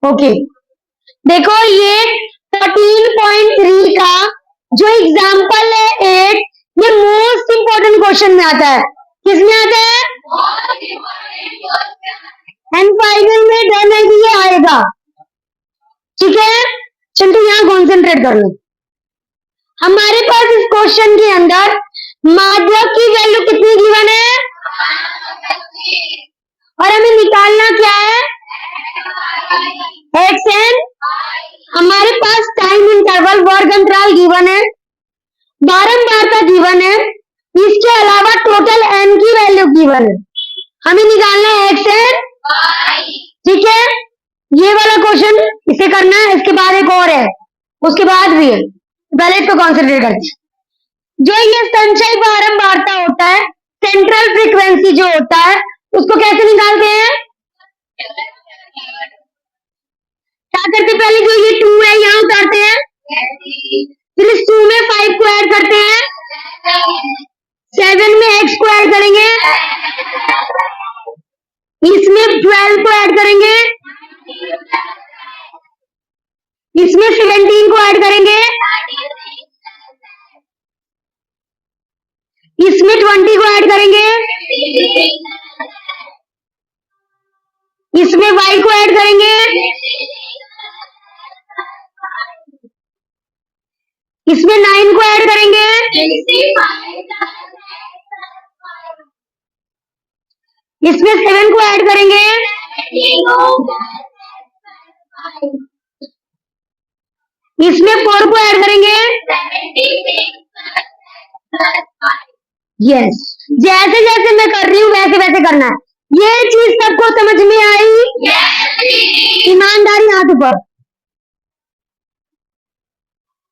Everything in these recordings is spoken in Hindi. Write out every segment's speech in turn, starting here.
ओके, देखो ये 13.3 का जो एग्जाम्पल है 8, ये मोस्ट इंपॉर्टेंट क्वेश्चन में आता है। किसमें आता है? एंड फाइनल में डन है कि ये आएगा। ठीक है, चलो यहाँ कॉन्सेंट्रेट कर लो। हमारे पास इस क्वेश्चन के अंदर माध्यक की वैल्यू कितनी गिवन है और हमें निकालना क्या है? X n. हमारे पास टाइम इंटरवल वर्ग अंतराल गिवन है, बारंबारता गिवन है, इसके अलावा टोटल एन की वैल्यू गिवन है। हमें निकालना है एक्स एन। ठीक है, ये वाला क्वेश्चन इसे करना है, इसके बाद एक और है, उसके बाद भी है, पहले इसको कॉन्सेंट्रेट करते हैं। जो ये संचय बारंबारता होता है, सेंट्रल फ्रीक्वेंसी जो होता है, उसको कैसे निकालते हैं? क्या करते? पहले जो ये 2 है यहाँ उतारते हैं, फिर इस 2 में 5 को ऐड करते हैं, 7 में x को ऐड करेंगे, इसमें 12 को ऐड करेंगे, इसमें 17 को ऐड करेंगे, इसमें 20 को ऐड करेंगे, इसमें y को ऐड करेंगे, इसमें 9 को ऐड करेंगे, इसमें 7 को ऐड करेंगे, इसमें 4 को ऐड करेंगे। यस, जैसे जैसे मैं कर रही हूँ वैसे वैसे करना है। ये चीज सबको समझ में आई? ईमानदारी हाथ ऊपर।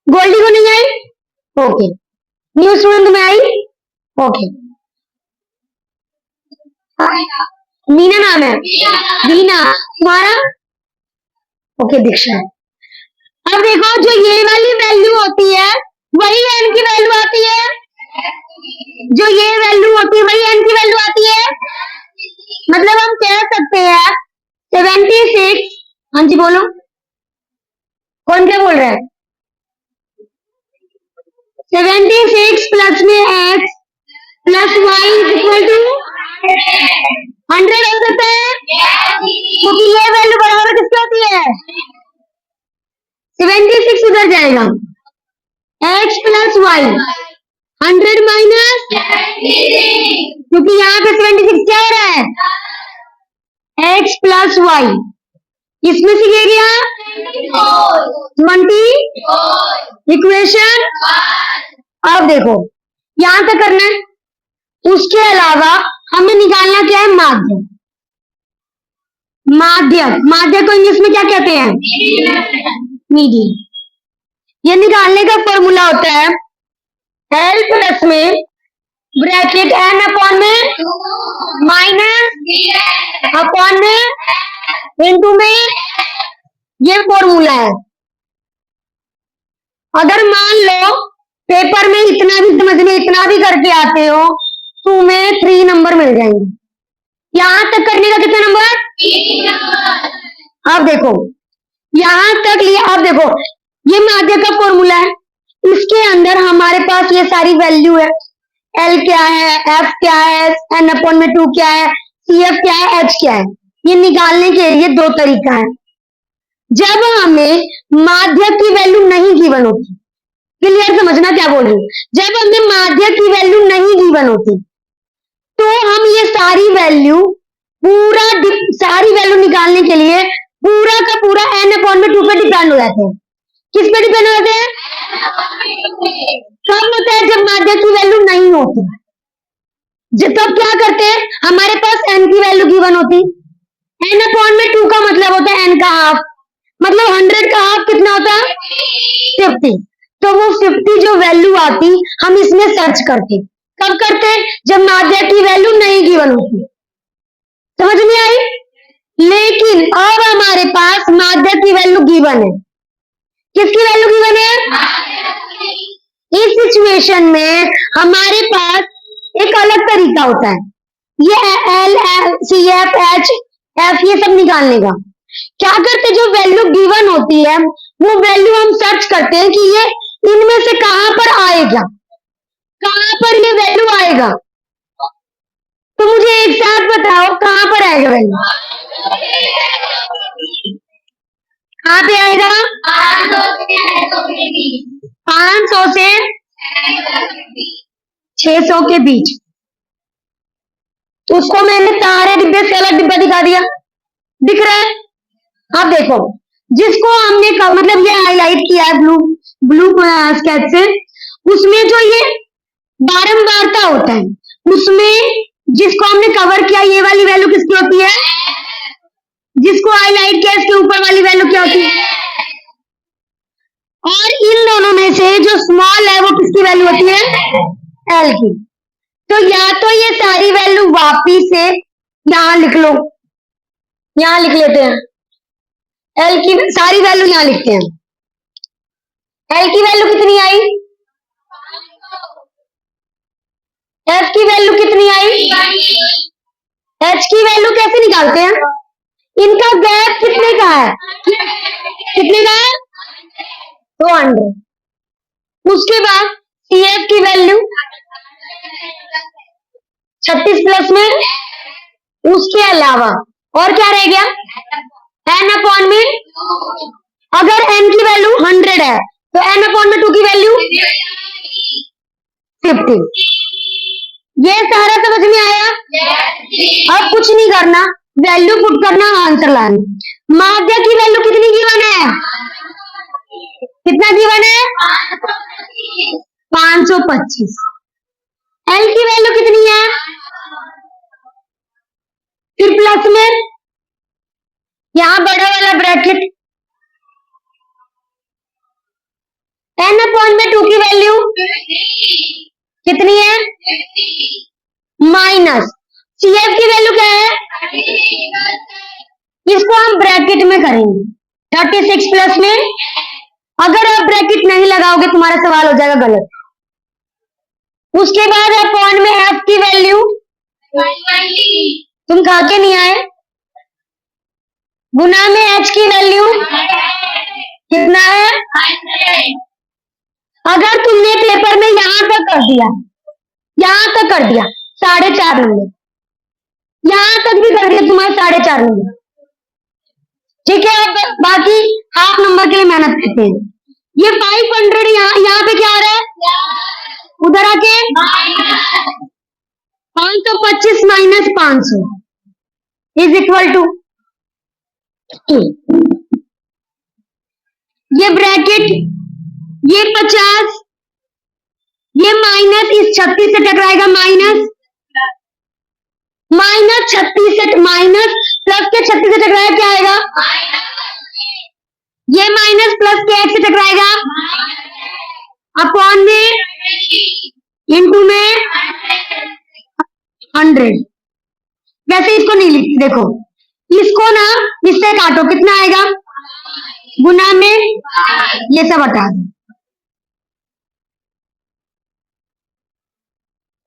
गोल्डी को नहीं आई? ओके, न्यू स्टूडेंट में आई? ओके, मीना नाम है? दीना। तुम्हारा? ओके, दीक्षा। अब देखो, जो ये वाली वैल्यू होती है वही एन की वैल्यू आती है, जो ये वैल्यू होती है वही एन की वैल्यू आती है। मतलब हम कह सकते हैं 76। हाँ जी बोलो, कौन क्या बोल रहा है? 76 प्लस में x plus y equal to 100 हो सकता है, क्योंकि ये वैल्यू बराबर किसकी होती है? 76 उधर जाएगा, x प्लस y 100 माइनस, क्योंकि यहाँ पे 76 क्या हो रहा है? x प्लस y, इसमें से ये गया 20, इक्वेशन। अब देखो यहां तक करना है, उसके अलावा हमें निकालना क्या है? माध्यक। माध्यक, माध्यक को इंग्लिश में क्या कहते हैं? मीडियन। ये निकालने का फॉर्मूला होता है L प्लस में ब्रैकेट n अपॉन में माइनस अपॉन में इनटू में, ये फॉर्मूला है। अगर मान लो पेपर में इतना भी समझ में इतना भी करके आते हो, तुम्हें 3 नंबर मिल जाएंगे। यहां तक करने का कितना नंबर? 3। अब देखो यहां तक लिया, अब देखो ये माध्यक का फॉर्मूला है, इसके अंदर हमारे पास ये सारी वैल्यू है। L क्या है, F क्या है, n अपॉन में 2 क्या है, CF क्या है, H क्या है। ये निकालने के लिए 2 तरीका है। जब हमें माध्यक की वैल्यू नहीं गिवन होती, क्लियर समझना क्या बोल रही हूँ, जब हमें माध्यक की वैल्यू नहीं गिवन होती तो हम ये सारी वैल्यू निकालने के लिए पूरा का पूरा n अपॉन में 2 पे डिपेंड हो जाते हैं। किस पे डिपेंड हो जाते हैं? कब होता है? जब माध्यक की वैल्यू नहीं होती। तब क्या करते हैं? हमारे पास n की वैल्यू गिवन होती, n अपॉन में 2 का मतलब होता है n का हाफ, मतलब 100 का हाफ कितना होता है? 50। तो वो 50 जो वैल्यू आती हम इसमें सर्च करते। कब करते? जब माध्यक की वैल्यू नहीं गिवन होती। समझ में आई? लेकिन अब हमारे पास माध्यक की वैल्यू गिवन है। किसकी वैल्यू गिवन है? इस सिचुएशन में हमारे पास एक अलग तरीका होता है, ये L, C, F, H, F ये सब निकालने का। क्या करते, जो वैल्यू गिवन होती है वो वैल्यू हम सर्च करते हैं कि ये इनमें से कहां पर आएगा, कहां पर ये वैल्यू आएगा। तो मुझे एक साथ बताओ कहां पर आएगा वैल्यू, कहां पे आएगा? 500 से 600 के बीच। उसको मैंने सारे डिब्बे से अलग डिब्बा दिखा दिया, दिख रहा है? अब देखो, जिसको हमने मतलब ये हाईलाइट किया है ब्लू ब्लू स्केच से, उसमें जो ये बारंबारता होता है, उसमें जिसको हमने कवर किया ये वाली वैल्यू किसकी होती है, जिसको हाईलाइट किया इसके ऊपर वाली वैल्यू क्या होती है, और इन दोनों में से जो स्मॉल है वो किसकी वैल्यू होती है, एल की। तो या तो ये सारी वैल्यू वापिस से यहां लिख लो, यहां लिख लेते हैं, एल की सारी वैल्यू यहां लिखते हैं। एल की वैल्यू कितनी आई, एफ की वैल्यू कितनी आई, एच की वैल्यू कैसे निकालते हैं, इनका गैप कितने का है, कितने का है, 200। उसके बाद सी एफ की वैल्यू 36 प्लस में, उसके अलावा और क्या रह गया, एन अपॉन में, अगर एन की वैल्यू 100 है तो एन अपॉन में 2 की वैल्यू 50। ये सारा समझ में आया? अब कुछ नहीं करना, वैल्यू पुट करना, आंसर लाना। माध्य की वैल्यू कितनी गिवन है, कितना गिवन है, 525। एल की वैल्यू कितनी है, फिर प्लस में यहां बड़ा वाला ब्रैकेट, एन अपॉन में 2 की वैल्यू कितनी है, माइनस सी एफ की वैल्यू क्या है, इसको हम ब्रैकेट में करेंगे 36 प्लस में। अगर आप ब्रैकेट नहीं लगाओगे तुम्हारा सवाल हो जाएगा गलत। उसके बाद अपॉन में एफ की वैल्यू, तुम खा के नहीं आए, गुना में एच की वैल्यू कितना है, अगर तुमने पेपर में यहां तक कर दिया, यहां तक कर दिया 4.5 नंबर, यहां तक भी कर दिया तुम्हारे 4.5 नंबर, ठीक है। अब बाकी हाफ नंबर के लिए मेहनत करते हैं। ये 500 यहाँ पे क्या आ रहा है, उधर आके 525 माइनस 500 इज इक्वल टू, ये ब्रैकेट, ये 50, ये माइनस इस 36 से टकराएगा, माइनस माइनस 36 से माइनस प्लस के 36 से टकराएगा क्या आएगा, ये माइनस प्लस के 1 से टकराएगा, अपॉन में इंटू में 100। वैसे इसको नहीं लिखती, देखो इसको ना इससे काटो, कितना आएगा, गुना में ये सब हटा दो,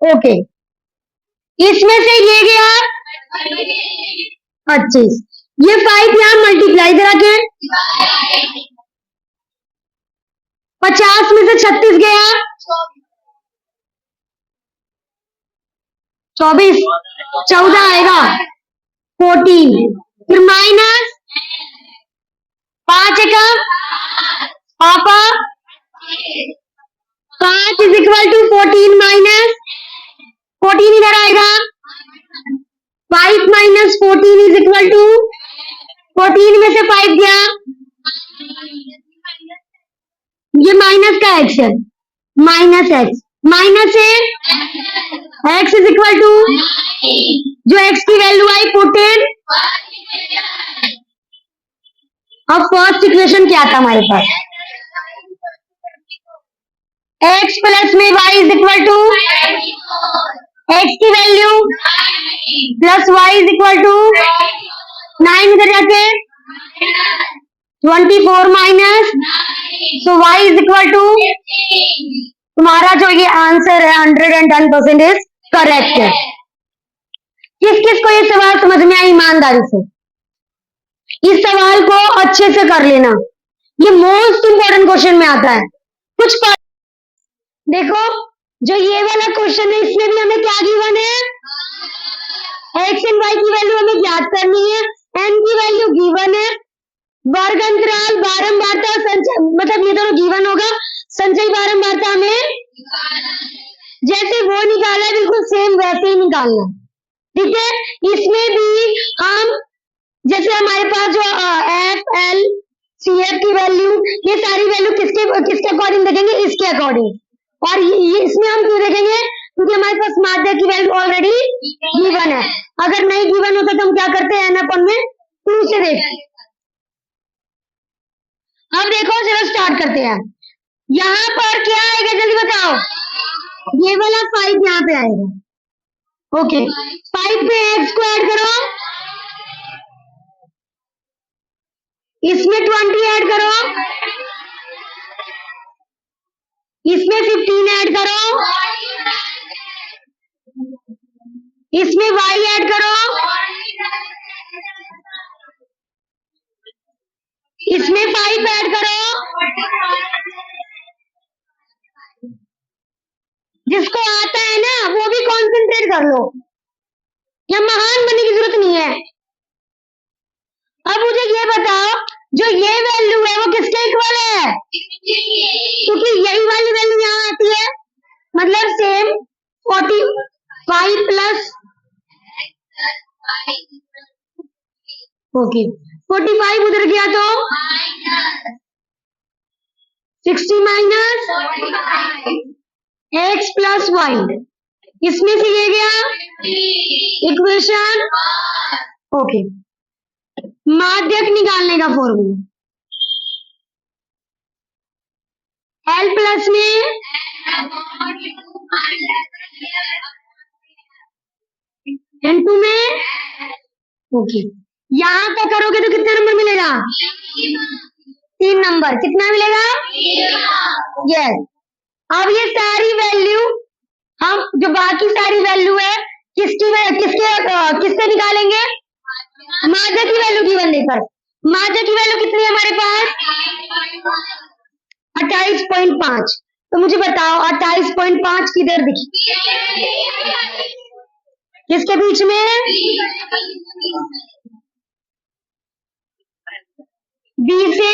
ओके। इसमें से ये गया 25, ये 5 यहां मल्टीप्लाई करा के 50 में से 36 गया 24, 14 आएगा 14, फिर माइनस 5 का पापा 5 इज इक्वल टू 14 माइनस 14 इधर आएगा, 5 माइनस 14 इज इक्वल टू 14 में से 5 गया, ये माइनस का एक्स है, माइनस एक्स, माइनस से एक्स इज इक्वल टू, जो एक्स की वैल्यू आई 14। अब फर्स्ट इक्वेशन क्या था हमारे पास, एक्स प्लस में y is equal to, x की value plus y is equal to 9 इधर जाके 24 minus, so y is equal to, तुम्हारा जो ये आंसर है 110% इज करेक्ट है। किस किस को ये सवाल समझ में आया ईमानदारी से? इस सवाल को अच्छे से कर लेना, ये मोस्ट इंपॉर्टेंट क्वेश्चन में आता है। कुछ देखो, जो ये वाला क्वेश्चन है इसमें भी हमें क्या गिवन है, एक्स एंड वाई की वैल्यू हमें ज्ञात करनी है, एन की वैल्यू गिवन है, वर्ग अंतराल, बारंबारता, संचय, मतलब ये दोनों गिवन होगा, संचय बारंबारता हमें जैसे वो निकाला है बिल्कुल सेम वैसे ही निकालना, ठीक है। इसमें भी हम जैसे हमारे पास जो एफ एल सी एफ की वैल्यू, ये सारी वैल्यू किसके किसके अकॉर्डिंग देखेंगे, इसके अकॉर्डिंग। और ये इसमें हम क्यों देखेंगे, क्योंकि हमारे पास माध्य की वैल्यू ऑलरेडी गिवन है। अगर नहीं गिवन होता तो हम क्या करते हैं, n/, में 2 से देखते। अब देखो, चलो स्टार्ट करते हैं। यहाँ पर क्या आएगा जल्दी बताओ, ये वाला 5 यहाँ पे आएगा। ओके, 5 पे x को ऐड करो, इसमें 20 ऐड करो, इसमें 15 ऐड करो, इसमें y ऐड करो, इसमें 5 ऐड करो। जिसको आता है ना वो भी कॉन्सेंट्रेट कर लो, या महान बनने की जरूरत नहीं है। अब मुझे ये बताओ, जो ये वैल्यू है वो किसके इक्वल है, क्योंकि यही वाली वैल्यू यहाँ आती है, मतलब सेम 45 प्लस, ओके 45 उधर गया तो 60 माइनस x प्लस वाई, इसमें से ये गया इक्वेशन। ओके, माध्यक निकालने का फॉर्मूला, L प्लस में N2 में, ओके यहां तक करोगे तो कितना नंबर मिलेगा, 3 नंबर। कितना मिलेगा, यस। अब ये सारी वैल्यू हम जो बाकी सारी वैल्यू है किससे निकालेंगे, माध्य की वैल्यू गिवन देकर। माध्य की वैल्यू कितनी है हमारे पास, 28.5। तो मुझे बताओ 28.5 किधर दिखी, किसके बीच में, बी से,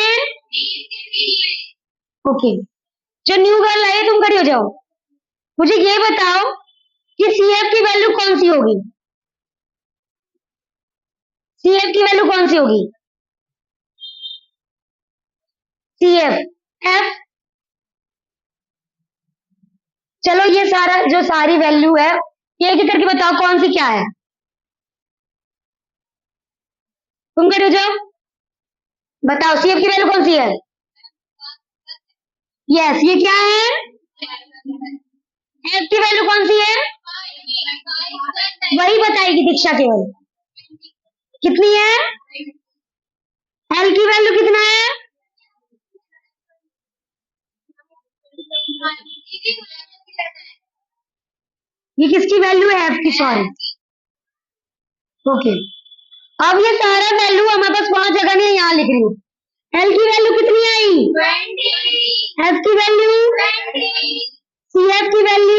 ओके। जो न्यू गर्ल है तुम खड़ी हो जाओ, मुझे ये बताओ कि सीएफ की वैल्यू कौन सी होगी, सीएफ की वैल्यू कौन सी होगी, सीएफ एफ। चलो ये सारा जो सारी वैल्यू है ये एक करके बताओ कौन सी क्या है, तुम खड़े हो जाओ, बताओ सीएफ की वैल्यू कौन सी है, यस ये क्या है, एफ की वैल्यू कौन सी है, वही बताएगी दीक्षा केवल, कितनी है, एल की वैल्यू कितना है, ये किसकी वैल्यू है, एफ की, सॉरी, ओके। अब ये सारा वैल्यू हमारे पास 5 जगह नहीं, यहाँ लिख रही हूँ। एल की वैल्यू कितनी आई, 20, एफ की वैल्यू 20, सी एफ की वैल्यू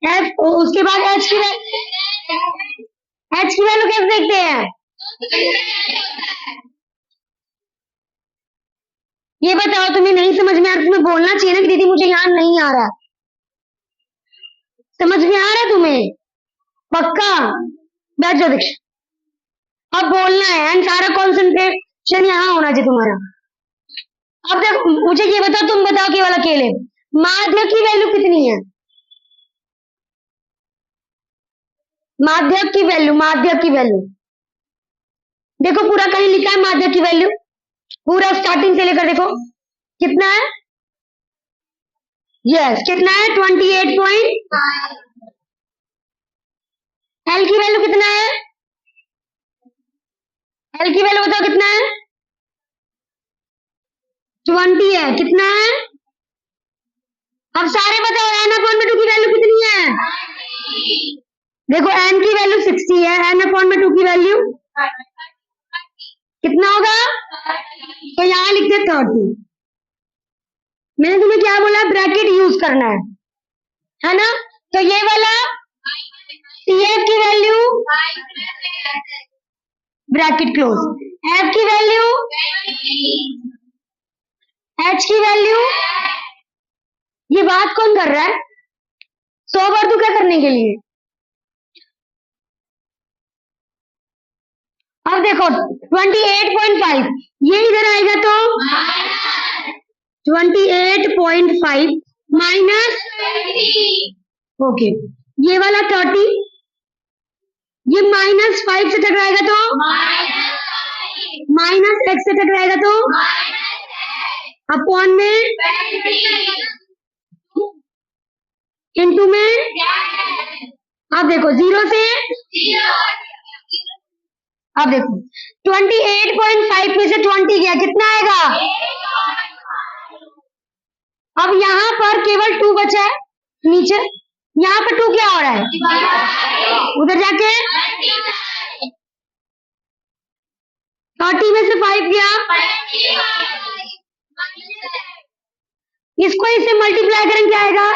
एफ, उसके बाद एच की वैल्यू, एच की वैल्यू कैसे देखते हैं, ये बताओ तुम्हें नहीं समझ में आ रहा, तुम्हें बोलना चाहिए ना कि दीदी मुझे यहाँ नहीं आ रहा, समझ में आ रहा तुम्हें, पक्का बैठ जाओ दीक्षा, अब बोलना है एंड सारा कॉन्सेंट्रेशन यहाँ होना चाहिए तुम्हारा। अब तक मुझे ये बताओ, तुम बताओ केवल अकेले माध्य की वैल्यू कितनी है, माध्य की वैल्यू, माध्य की वैल्यू देखो, पूरा कहीं लिखा है माध्य की वैल्यू, पूरा स्टार्टिंग से लेकर देखो कितना है, यस कितना है 28.5। एल की वैल्यू कितना है, एल की वैल्यू बताओ कितना है, 20 है, कितना है, अब सारे बताओ n/2 की वैल्यू कितनी है, देखो n की वैल्यू 60 है, n/2 की वैल्यू कितना होगा? तो यहाँ लिख दे 30। मैंने तुम्हें क्या बोला? ब्रैकेट यूज करना है ना? तो ये वाला CF की वैल्यू ब्रैकेट क्लोज, F की वैल्यू, H की वैल्यू। ये बात कौन कर रहा है? 100 बार तू क्या करने के लिए? अब देखो 28.5 ये इधर आएगा तो 28.5 माइनस, ओके, ये वाला 30, ये -5 से टकराएगा तो -x से टकराएगा तो अपॉन में इनटू में। अब देखो 0 से, अब देखो 28.5 में से 20 गया, कितना आएगा? अब यहाँ पर केवल 2 बचा है नीचे, यहाँ पर 2 क्या हो रहा है? उधर जाके 30 में से 5 गया, इसको इससे मल्टीप्लाई करेंगे क्या आएगा?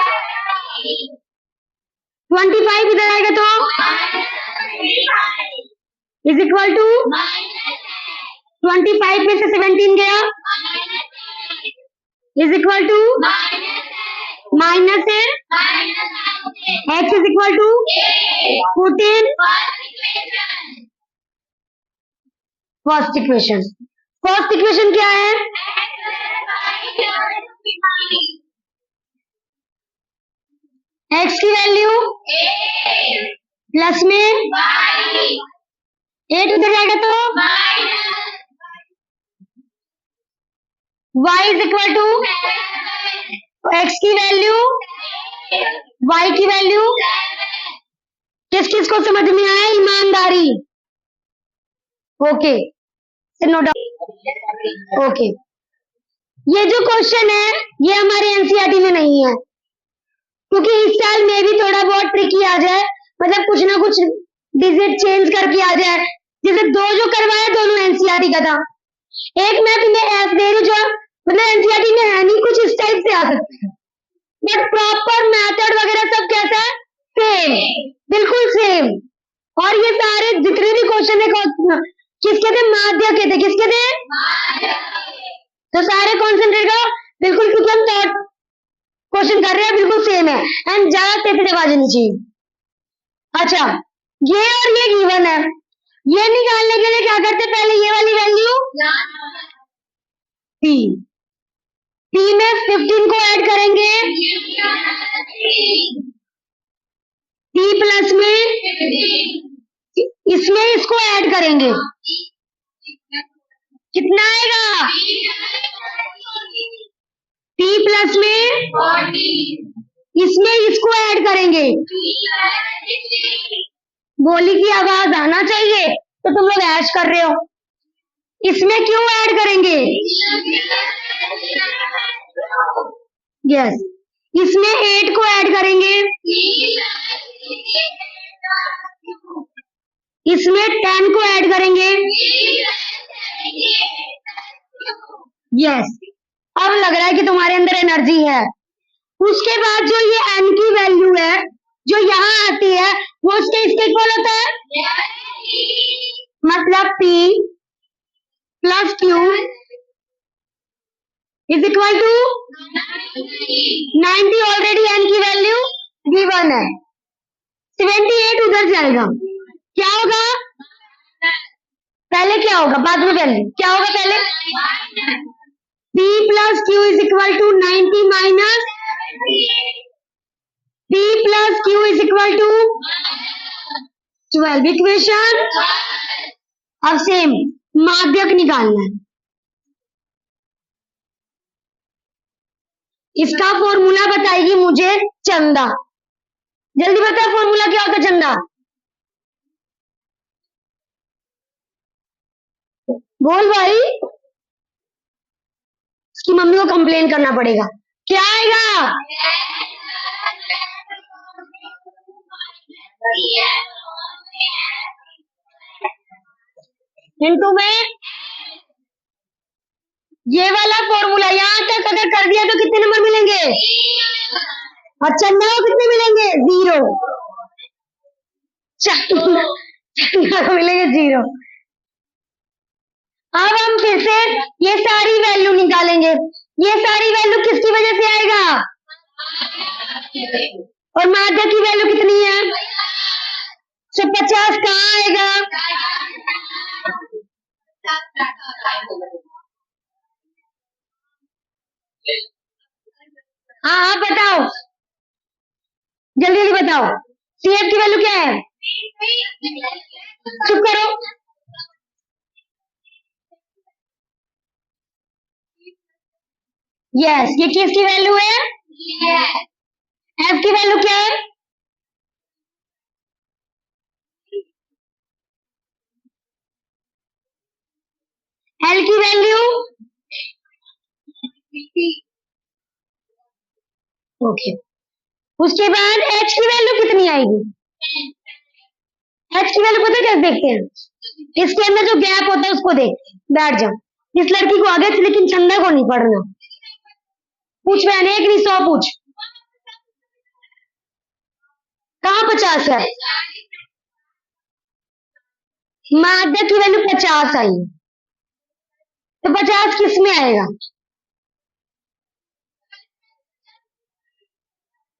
25 इधर आएगा तो इज इक्वल टू 25 में से 17 गया is equal to minus x is equal to 14। First equation, first equation क्या है? x की वैल्यू प्लस में 8 उधर जाएगा तो y is equal to x की वैल्यू, y की वैल्यू। किस किस को समझ में आया? ईमानदारी, ओके, नो डाउट, ओके। ये जो क्वेश्चन है ये हमारे एनसीईआरटी में नहीं है, क्योंकि इस साल में भी थोड़ा बहुत ट्रिकी आ जाए, मतलब कुछ ना कुछ डिजिट चेंज करके आ जाए। जैसे 2 जो करवाया दोनों एनसीईआरटी का था, एक मैं तुम्हें एफ दे रही जो मतलब एनसीईआरटी में है नहीं, कुछ इस टाइप से आ सकता है, बट प्रॉपर मेथड वगैरह सब कैसा है? सेम, बिल्कुल सेम। और ये सारे जितने भी क्वेश्चन है किसके थे? माध्य के थे। किसके थे? तो सारे कॉन्सेंट्रेट करो बिल्कुल, क्योंकि हम थर्ड क्वेश्चन कर रहे हैं, बिल्कुल सेम है एंड ज्यादा तेज आवाज नहीं चाहिए। अच्छा, ये और ये गिवन है, ये निकालने के लिए क्या करते? पहले ये वाली वैल्यू p, p में 15 को ऐड करेंगे, p प्लस में इसमें इसको ऐड करेंगे, कितना आएगा? p प्लस में इसमें इसको ऐड करेंगे, बोली की आवाज आना चाहिए, तो तुम लोग ऐश कर रहे हो। इसमें क्यों ऐड करेंगे? यस, इसमें 8 को ऐड करेंगे, इसमें 10 को ऐड करेंगे, यस। अब लग रहा है कि तुम्हारे अंदर एनर्जी है। उसके बाद जो ये n की वैल्यू है जो यहाँ आती है वो उसके इसके इक्वल होता है, मतलब p plus q is equal to 90। Already n की वैल्यू गिवन है, 78 उधर जाएगा, क्या होगा? पहले क्या होगा, बाद में पहले क्या होगा? पहले p plus q is equal to 90 minus p plus q is equal to 12। Equation अब सेम माध्यक निकालना है। इसका फॉर्मूला बताएगी मुझे चंदा, जल्दी बता फॉर्मूला क्या होता है चंदा? बोल भाई, इसकी मम्मी को कंप्लेन करना पड़ेगा। क्या आएगा? इनटू में ये वाला फॉर्मूला यहां तक अगर कर दिया तो कितने नंबर मिलेंगे? और चंदा को कितने मिलेंगे? 0। चंदा को मिलेंगे 0। अब हम फिर से ये सारी वैल्यू निकालेंगे। ये सारी वैल्यू किसकी वजह से आएगा? और माध्य की वैल्यू कितनी है? तो 50 कहाँ आएगा? हाँ हाँ बताओ, जल्दी जल्दी बताओ। CF की वैल्यू क्या है? चुप करो। यस, ये किसकी वैल्यू है? F की वैल्यू क्या है? L की वैल्यू? ओके। उसके बाद H की वैल्यू कितनी आएगी? H की वैल्यू पता है कैसे देखते हैं? इसके अंदर जो गैप होता है उसको देख। बैठ जाओ। इस लड़की को आगे से, लेकिन चंदा को नहीं पढ़ना। पूछ मैंने एक नहीं 100 पूछ। कहाँ 50 है? माध्य की वैल्यू 50 आई, तो 50 किस में आएगा?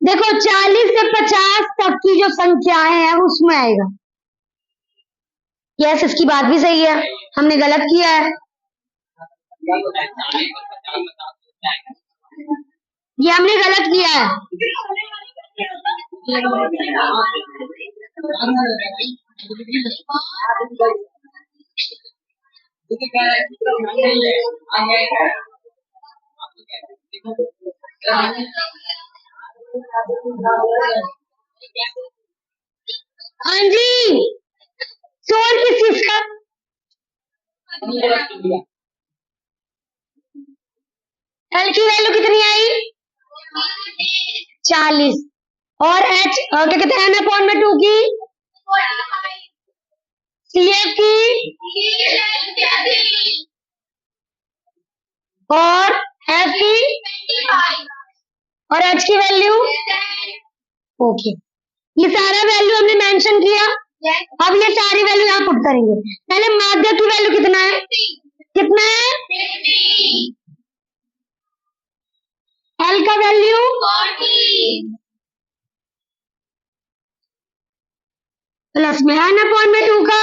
देखो 40 से 50 तक की जो संख्याएं हैं उसमें आएगा। यस, इसकी बात भी सही है, हमने गलत किया है। ये हमने गलत किया है। हाँ जी, शोर किस चीज का? एल की वैल्यू कितनी आई? 40। और एच क्या कहते हैं, n/2 की? CF की? और F की? और H की वैल्यू? ओके, ये सारा वैल्यू हमने मेंशन किया। अब ये सारी वैल्यू यहाँ पुट करेंगे। पहले माध्य की वैल्यू कितना है? कितना है? L का वैल्यू? प्लस में n/2 का,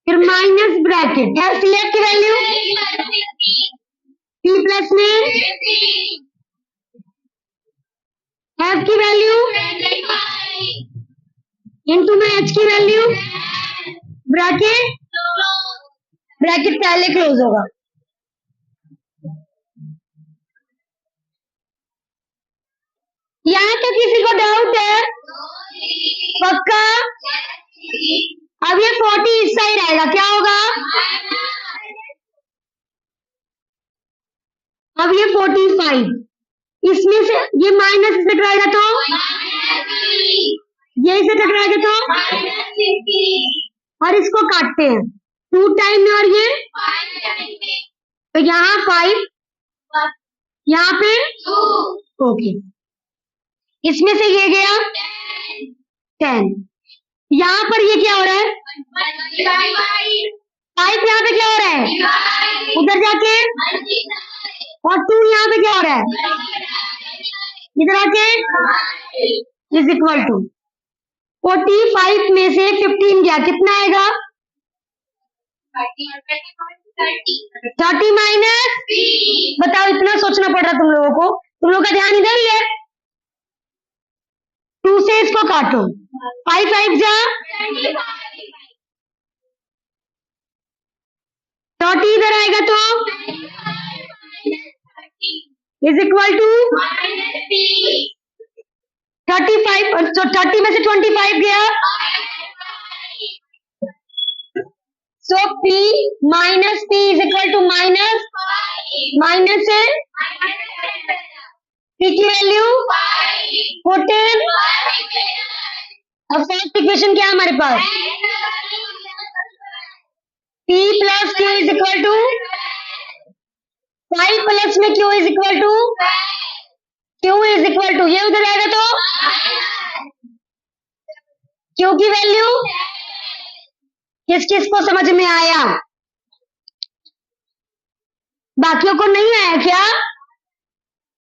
फिर माइनस ब्रैकेट। CF की वैल्यू? P प्लस में? F की वैल्यू? इनटू में H की वैल्यू? ब्रैकेट? ब्रैकेट पहले क्लोज होगा। यहाँ तो किसी को डाउट है? पक्का? अब ये 40 इस साइड आएगा, क्या होगा? अब ये 45 इसमें से, ये माइनस से टकराएगा तो ये इसे टकराएगा तो, और इसको काटते हैं 2 टाइम में, और ये तो यहाँ 5, यहाँ पे ओके, इसमें से ये गया 10। यहाँ पर ये क्या हो रहा है? 5 यहाँ पे क्या हो रहा है? उधर जाके, और 2 यहाँ पे क्या हो रहा है? इधर आके, इज इक्वल टू 45 में से 15 गया, कितना आएगा? 30 माइनस। बताओ, इतना सोचना पड़ रहा तुम लोगों को, तुम लोगों का ध्यान इधर ही है। 2 से इसको काटो, 5 5 जा 30, इधर आएगा तो इज इक्वल टू 35, और तो 30 में से 25 गया, so P minus P is equal to minus से P की वैल्यू 14। अब फर्स्ट इक्वेशन क्या है हमारे पास? P plus Q is equal to 5 plus में Q is equal to Q is equal to, ये उधर आएगा तो Q की वैल्यू किस किस को समझ में आया? बाकियों को नहीं आया क्या?